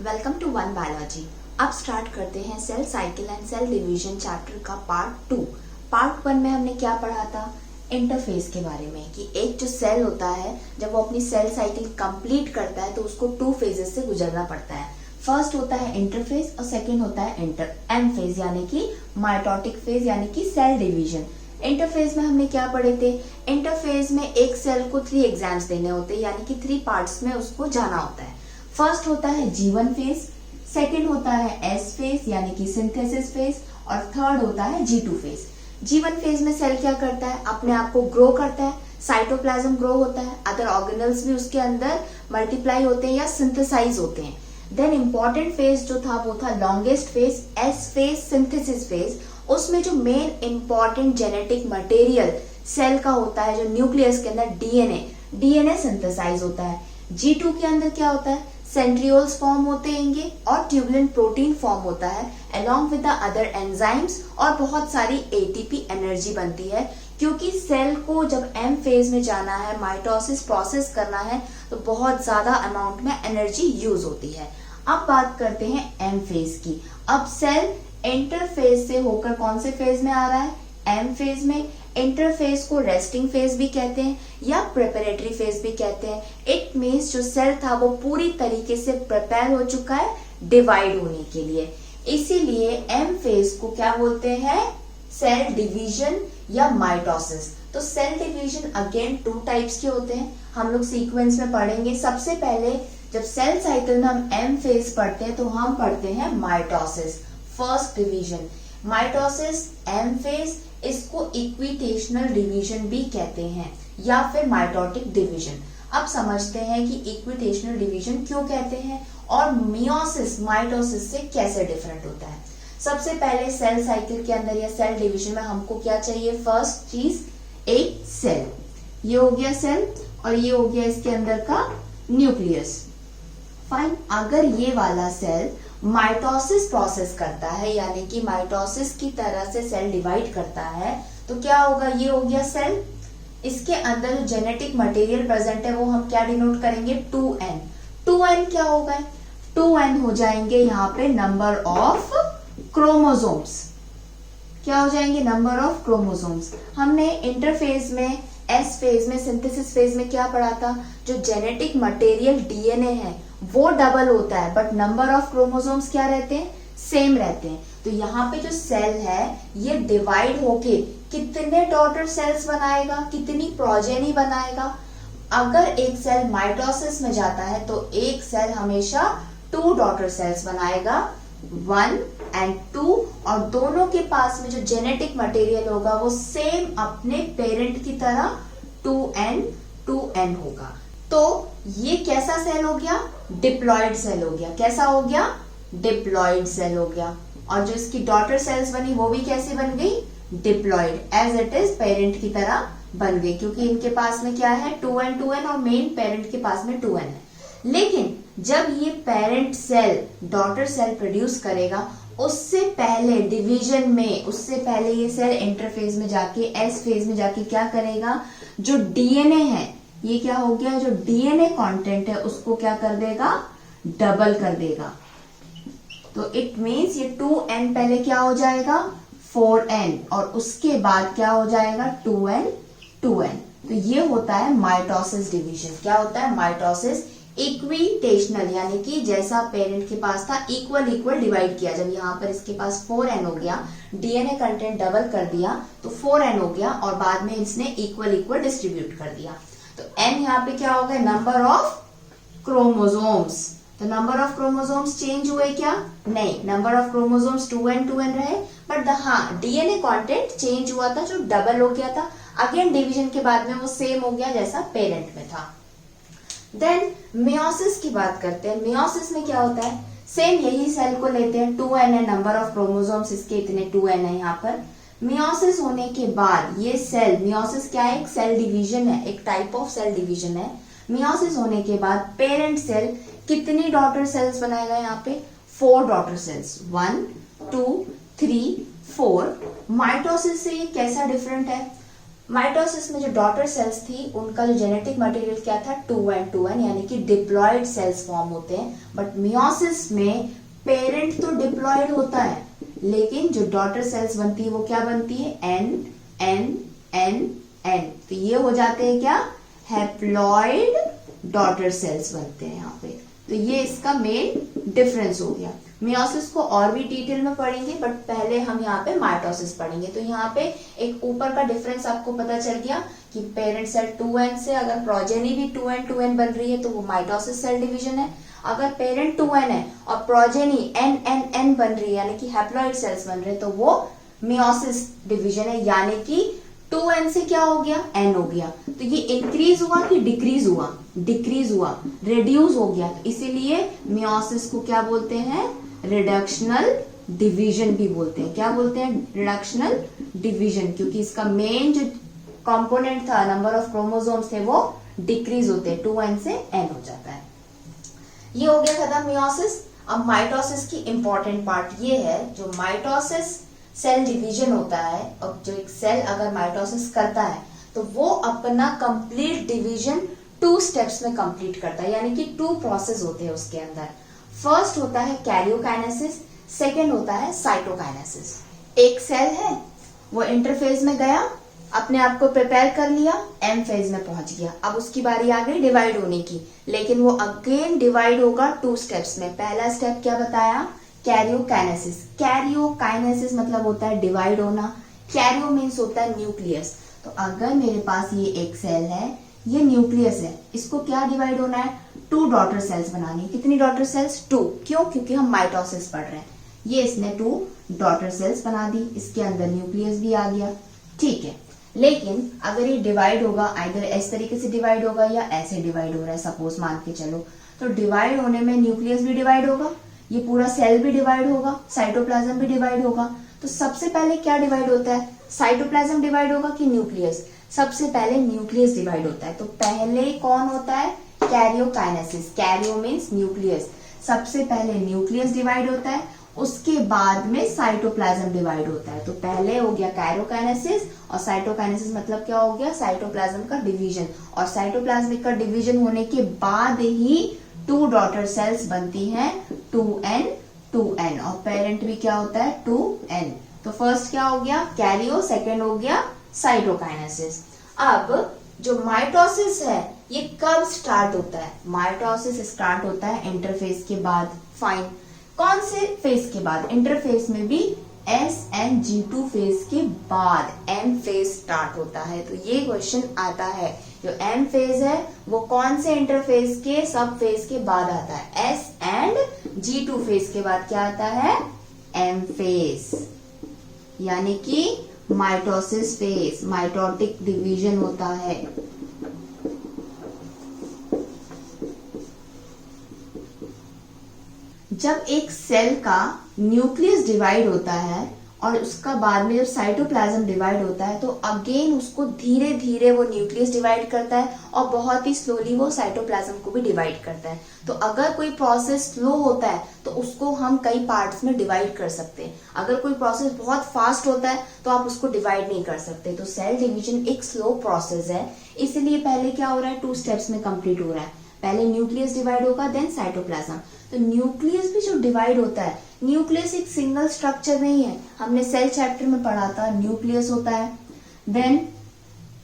Welcome to one biology. अब start करते हैं cell cycle and cell division chapter का पार्ट 2। पार्ट 1 में हमने क्या पढ़ा था? इंटरफेस के बारे में, कि एक जो सेल होता है जब वो अपनी सेल साइकिल कंप्लीट करता है तो उसको 2 फेजेस से गुजरना पड़ता है। फर्स्ट होता है इंटरफेस और सेकेंड होता है एम फेज यानी कि माइटोटिक फेज यानी कि सेल डिवीजन। इंटरफेज में हमने क्या पढ़े थे? इंटरफेज में एक सेल को 3 एग्जाम्स देने होते हैं यानी कि 3 पार्ट्स में उसको जाना होता है। फर्स्ट होता है G1 फेज, सेकेंड होता है S फेज यानी कि सिंथेसिस फेज और थर्ड होता है G2 फेज। G1 फेज में सेल क्या करता है? अपने आप को ग्रो करता है, साइटोप्लाज्म ग्रो होता है, अदर ऑर्गेनल्स भी उसके अंदर मल्टीप्लाई होते हैं या सिंथेसाइज होते हैं। देन इंपॉर्टेंट फेज जो था वो था longest phase, S phase, synthesis phase. उसमें जो main important genetic material cell का होता है, जो न्यूक्लियस के अंदर डीएनए सिंथेसाइज होता है। G2 के अंदर क्या होता है? सेंट्रियोल्स फॉर्म होते हैं और ट्यूबुलिन प्रोटीन फॉर्म होता है along with the other enzymes और बहुत सारी एटीपी एनर्जी बनती है, क्योंकि सेल को जब एम फेज में जाना है, माइटोसिस प्रोसेस करना है, तो बहुत ज्यादा अमाउंट में एनर्जी यूज होती है। अब बात करते हैं एम फेज की। अब सेल इंटरफेज से होकर कौन से फेज में आ रहा है? एम फेज में। इंटरफेज को रेस्टिंग फेज भी कहते हैं या प्रिपरेटरी फेज भी कहते हैं। इट मीन्स जो सेल था वो पूरी तरीके से प्रिपेयर हो चुका है डिवाइड होने के लिए। इसीलिए एम फेज को क्या बोलते हैं? सेल डिवीजन या माइटोसिस। तो सेल डिवीजन अगेन 2 टाइप्स के होते हैं, हम लोग सीक्वेंस में पढ़ेंगे। सबसे पहले जब सेल साइकिल में हम एम फेज पढ़ते हैं तो हम पढ़ते हैं mitosis, first division. Mitosis M phase, इसको इक्विटेशनल डिवीजन भी कहते हैं या फिर माइटोटिक डिवीजन। अब समझते हैं कि इक्विटेशनल डिवीजन क्यों कहते हैं और मियोसिस माइटोसिस से कैसे डिफरेंट होता है। सबसे पहले सेल साइकिल के अंदर या सेल डिवीजन में हमको क्या चाहिए? फर्स्ट चीज एक सेल। ये हो गया सेल और ये हो गया इसके अंदर का न्यूक्लियस। फाइन। अगर ये वाला सेल माइटोसिस प्रोसेस करता है यानी कि माइटोसिस की तरह से सेल डिवाइड करता है तो क्या होगा? ये हो गया सेल। इसके अंदर जो जेनेटिक मटेरियल प्रेजेंट है वो हम क्या डिनोट करेंगे? 2n। 2n क्या होगा? 2n हो जाएंगे यहाँ पे नंबर ऑफ क्रोमोसोम्स। क्या हो जाएंगे? Number of chromosomes. हमने इंटरफेज में, एस फेज में, सिंथेसिस फेज में क्या पढ़ा था? जो जेनेटिक मटेरियल डीएनए है वो डबल होता है बट नंबर ऑफ क्रोमोसोम्स क्या रहते हैं? सेम रहते हैं। तो यहाँ पे जो सेल है ये डिवाइड होके कितने डॉटर सेल्स बनाएगा, कितनी प्रोजेनी बनाएगा? अगर एक सेल माइटोसिस में जाता है तो एक सेल हमेशा 2 डॉटर सेल्स बनाएगा, 1 and 2, और दोनों के पास में जो जेनेटिक मटेरियल होगा वो सेम अपने पेरेंट की तरह 2n होगा। तो ये कैसा सेल हो गया? डिप्लॉइड सेल हो गया। कैसा हो गया? डिप्लॉइड सेल हो गया। और जो इसकी डॉटर सेल्स बनी वो भी कैसे बन गई? Diploid, as it is parent की तरह बन गई, क्योंकि इनके पास में क्या है? 2n और मेन पेरेंट के पास में 2n है। लेकिन जब ये parent cell daughter cell produce करेगा उससे पहले डिवीजन में, उससे पहले ये सेल इंटरफेज में जाके, एस फेज में जाके क्या करेगा? जो डीएनए है, ये क्या हो गया? जो डीएनए कंटेंट है उसको क्या कर देगा? डबल कर देगा। तो इट मीन्स ये 2n पहले क्या हो जाएगा? 4n और उसके बाद क्या हो जाएगा? 2n। तो ये होता है माइटोसिस डिवीजन। क्या होता है? माइटोसिस इक्विटेशनल, यानी कि जैसा पेरेंट के पास था इक्वल डिवाइड किया। जब यहाँ पर इसके पास 4n हो गया, डीएनए कंटेंट डबल कर दिया तो 4n हो गया और बाद में इसने इक्वल डिस्ट्रीब्यूट कर दिया। तो n यहाँ पे क्या हो गया? Number of chromosomes. तो नंबर ऑफ क्रोमोसोम्स चेंज हुए क्या? नहीं, नंबर ऑफ क्रोमोसोम्स 2n रहे, बट हाँ डीएनए कंटेंट चेंज हुआ था, जो डबल हो गया था। अगेन डिवीजन के बाद में वो सेम हो गया जैसा पेरेंट में था। देन मियोसिस की बात करते हैं। मियोसिस में क्या होता है? सेम यही सेल को लेते हैं, 2n है, नंबर ऑफ क्रोमोसोम्स इसके इतने 2n है यहाँ पर। मियोसिस होने के बाद ये सेल, मियोसिस क्या है? एक सेल डिवीजन है, एक टाइप ऑफ सेल डिवीजन है। मियोसिस होने के बाद पेरेंट सेल कितनी डॉटर सेल्स बनाएगा? यहाँ पे 4 डॉटर सेल्स, 1 2 3 4। माइटोसिस से ये कैसा डिफरेंट है? माइटोसिस में जो डॉटर सेल्स थी उनका जो जेनेटिक मटेरियल क्या था 2n यानी कि डिप्लॉयड सेल्स फॉर्म होते हैं। बट मियोसिस में पेरेंट तो डिप्लॉयड होता है लेकिन जो डॉटर सेल्स बनती है वो क्या बनती है n n n n। तो ये हो जाते हैं क्या, हैप्लॉइड डॉटर सेल्स बनते हैं यहाँ पे। तो ये इसका मेन डिफरेंस हो गया। मियोसिस को और भी डिटेल में पढ़ेंगे बट पहले हम यहाँ पे माइटोसिस पढ़ेंगे। तो यहाँ पे एक ऊपर का डिफरेंस आपको पता चल गया कि पेरेंट सेल 2n से अगर प्रोजेनी भी 2n बन रही है तो वो माइटोसिस सेल डिवीजन है। अगर पेरेंट 2n है और प्रोजेनी n बन रही है यानी कि हैप्लॉइड सेल्स बन रहे हैं तो वो मियोसिस डिवीजन है, यानी कि 2n से क्या हो गया, n हो गया। तो ये इंक्रीज हुआ कि डिक्रीज हुआ, डिक्रीज हुआ, रिड्यूस हो गया। तो इसीलिए मियोसिस को क्या बोलते हैं, रिडक्शनल डिवीजन भी बोलते हैं। क्या बोलते हैं, रिडक्शनल डिवीजन, क्योंकि इसका मेन जो कंपोनेंट था, नंबर ऑफ क्रोमोसोम्स थे, वो डिक्रीज होते हैं, 2n से n हो जाता है। ये हो गया खत्म मियोसिस। अब माइटोसिस की इंपॉर्टेंट पार्ट ये है, जो माइटोसिस सेल डिवीजन होता है और जो एक सेल अगर माइटोसिस करता है तो वो अपना कंप्लीट डिवीजन 2 स्टेप्स में कंप्लीट करता है, यानी कि 2 प्रोसेस होते हैं उसके अंदर। फर्स्ट होता है कैरियोकाइनेसिस, सेकेंड होता है साइटोकाइनेसिस। एक सेल है वो इंटरफेज में गया, अपने आप को प्रिपेयर कर लिया, एम फेज में पहुंच गया। अब उसकी बारी आ गई डिवाइड होने की, लेकिन वो अगेन डिवाइड होगा 2 स्टेप्स में। पहला स्टेप क्या बताया, कैरियोकाइनेसिस। कैरियोकाइनेसिस मतलब होता है डिवाइड होना, कैरियो मीन्स होता है न्यूक्लियस। तो अगर मेरे पास ये एक सेल है, ये न्यूक्लियस है, इसको क्या डिवाइड होना है, 2 डॉटर सेल्स बनानी। कितनी डॉटर सेल्स, 2। क्यों, क्योंकि हम माइटोसिस पढ़ रहे हैं। ये इसने 2 डॉटर सेल्स बना दी, इसके अंदर न्यूक्लियस भी आ गया, ठीक है। लेकिन अगर ये डिवाइड होगा, आइदर इस तरीके से डिवाइड होगा या ऐसे डिवाइड हो रहा है, सपोज मान के चलो, तो डिवाइड होने में न्यूक्लियस भी डिवाइड होगा, ये पूरा सेल भी डिवाइड होगा, साइटोप्लाज्म भी डिवाइड होगा। तो सबसे पहले क्या डिवाइड होता है, साइटोप्लाज्म डिवाइड होगा कि न्यूक्लियस? सबसे पहले न्यूक्लियस डिवाइड होता है। तो पहले कौन होता है, कैरियोकाइनेसिस। Cairo means nucleus. सबसे पहले न्यूक्लियस डिवाइड होता है, उसके बाद में साइटोप्लाज्म डिवाइड होता है। तो पहले हो गया कैरियोकाइनेसिस और साइटोकाइनेसिस मतलब क्या हो गया, साइटोप्लाज्म का डिवीजन। और साइटोप्लाज्मिक का डिवीजन होने के बाद ही 2 डॉटर सेल्स बनती हैं, 2n और पेरेंट भी क्या होता है, 2n। तो फर्स्ट क्या हो गया, कैरियो, सेकेंड हो गया साइटोकाइनेसिस। अब जो माइटोसिस है ये कब स्टार्ट होता है, माइटोसिस स्टार्ट होता है इंटरफेज के बाद। फाइन, कौन से फेज के बाद, इंटरफेज में भी SNG2 फेज के बाद M फेज स्टार्ट होता है। तो ये क्वेश्चन आता है, जो M फेज है वो कौन से इंटरफेज के सब फेज के बाद आता है, SNG2 फेज के बाद क्या आता है, M फेज, यानी कि माइटोसिस फेज, माइटोटिक डिवीजन होता है। जब एक सेल का न्यूक्लियस डिवाइड होता है और उसका बाद में जब साइटोप्लाज्म डिवाइड होता है, तो अगेन उसको धीरे धीरे वो न्यूक्लियस डिवाइड करता है और बहुत ही स्लोली वो साइटोप्लाज्म को भी डिवाइड करता है। तो अगर कोई प्रोसेस स्लो होता है तो उसको हम कई पार्ट्स में डिवाइड कर सकते हैं। अगर कोई प्रोसेस बहुत फास्ट होता है तो आप उसको डिवाइड नहीं कर सकते। तो सेल डिवीजन एक स्लो प्रोसेस है, इसलिए पहले क्या हो रहा है, 2 स्टेप्स में कंप्लीट हो रहा है। पहले न्यूक्लियस डिवाइड होगा, देन साइटोप्लाज्म। तो न्यूक्लियस भी जो डिवाइड होता है, न्यूक्लियस एक सिंगल स्ट्रक्चर नहीं है, हमने सेल चैप्टर में पढ़ा था, न्यूक्लियस होता है, देन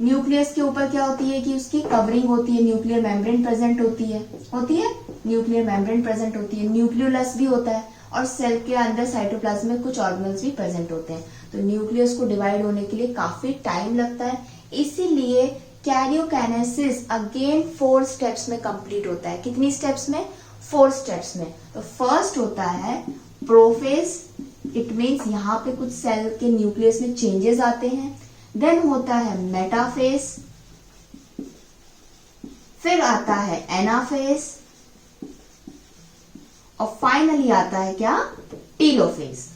न्यूक्लियस के ऊपर क्या होती है कि उसकी कवरिंग होती है, न्यूक्लियर मेम्ब्रेन प्रेजेंट होती है न्यूक्लियर मेम्ब्रेन प्रेजेंट होती है, न्यूक्लियोलस भी होता है, और सेल के अंदर साइटोप्लाज्म में कुछ ऑर्गेनल्स भी प्रेजेंट होते हैं। तो न्यूक्लियस को डिवाइड होने के लिए काफी टाइम लगता है, इसीलिए कैरियोकाइनेसिस अगेन 4 स्टेप्स में कंप्लीट होता है। कितनी स्टेप्स में, 4 स्टेप्स में। तो फर्स्ट होता है प्रोफेज, इट मीन्स यहाँ पे कुछ सेल के न्यूक्लियस में चेंजेस आते हैं। देन होता है मेटाफेज, फिर आता है एनाफेज, और फाइनली आता है क्या, टीलोफेज।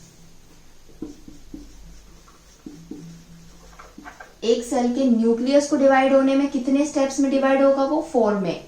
एक सेल के न्यूक्लियस को डिवाइड होने में कितने स्टेप्स में डिवाइड होगा, वो 4 में।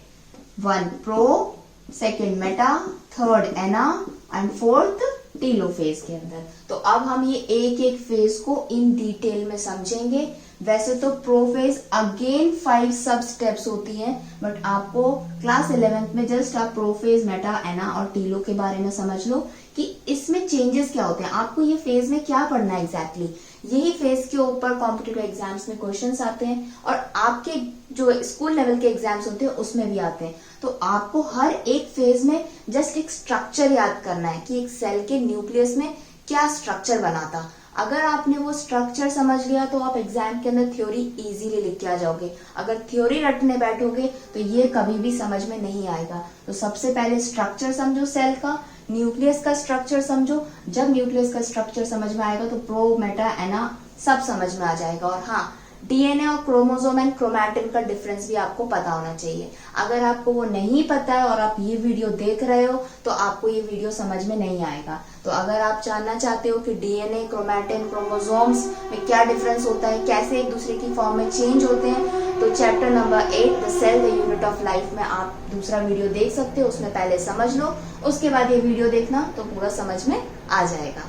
1 pro, second meta, third ana and fourth telophase के अंदर। तो अब हम ये एक एक फेज को इन डिटेल में समझेंगे, वैसे तो प्रोफेज अगेन 5 सब स्टेप्स होती हैं, बट आपको क्लास 11th में जस्ट आप प्रोफेज, मेटा, एना और टीलो के बारे में समझ लो कि इसमें चेंजेस क्या होते हैं। आपको ये फेज में क्या पढ़ना है एग्जैक्टली, यही फेज के ऊपर कॉम्पिटिटिव एग्जाम्स में क्वेश्चंस आते हैं और आपके जो स्कूल लेवल के एग्जाम्स होते हैं उसमें भी आते हैं। तो आपको हर एक फेज में जस्ट एक स्ट्रक्चर याद करना है कि एक सेल के न्यूक्लियस में क्या स्ट्रक्चर बना था। अगर आपने वो स्ट्रक्चर समझ लिया तो आप एग्जाम के अंदर थ्योरी इजीली लिख के आ जाओगे। अगर थ्योरी रटने बैठोगे तो ये कभी भी समझ में नहीं आएगा। तो सबसे पहले स्ट्रक्चर समझो सेल का, न्यूक्लियस का स्ट्रक्चर समझो। जब न्यूक्लियस का स्ट्रक्चर समझ में आएगा तो प्रो, मेटा, एना सब समझ में आ जाएगा। और हाँ, डीएनए और क्रोमोसोम एंड क्रोमैटिन का डिफरेंस भी आपको पता होना चाहिए। अगर आपको वो नहीं पता है और आप ये वीडियो देख रहे हो तो आपको ये वीडियो समझ में नहीं आएगा। तो अगर आप जानना चाहते हो कि डीएनए, क्रोमैटिन, क्रोमोसोम्स में क्या डिफरेंस होता है, कैसे एक दूसरे की फॉर्म में चेंज होते हैं, तो chapter number 8 the cell the unit of life में आप दूसरा वीडियो देख सकते हो। उसमें पहले समझ लो, उसके बाद ये वीडियो देखना तो पूरा समझ में आ जाएगा।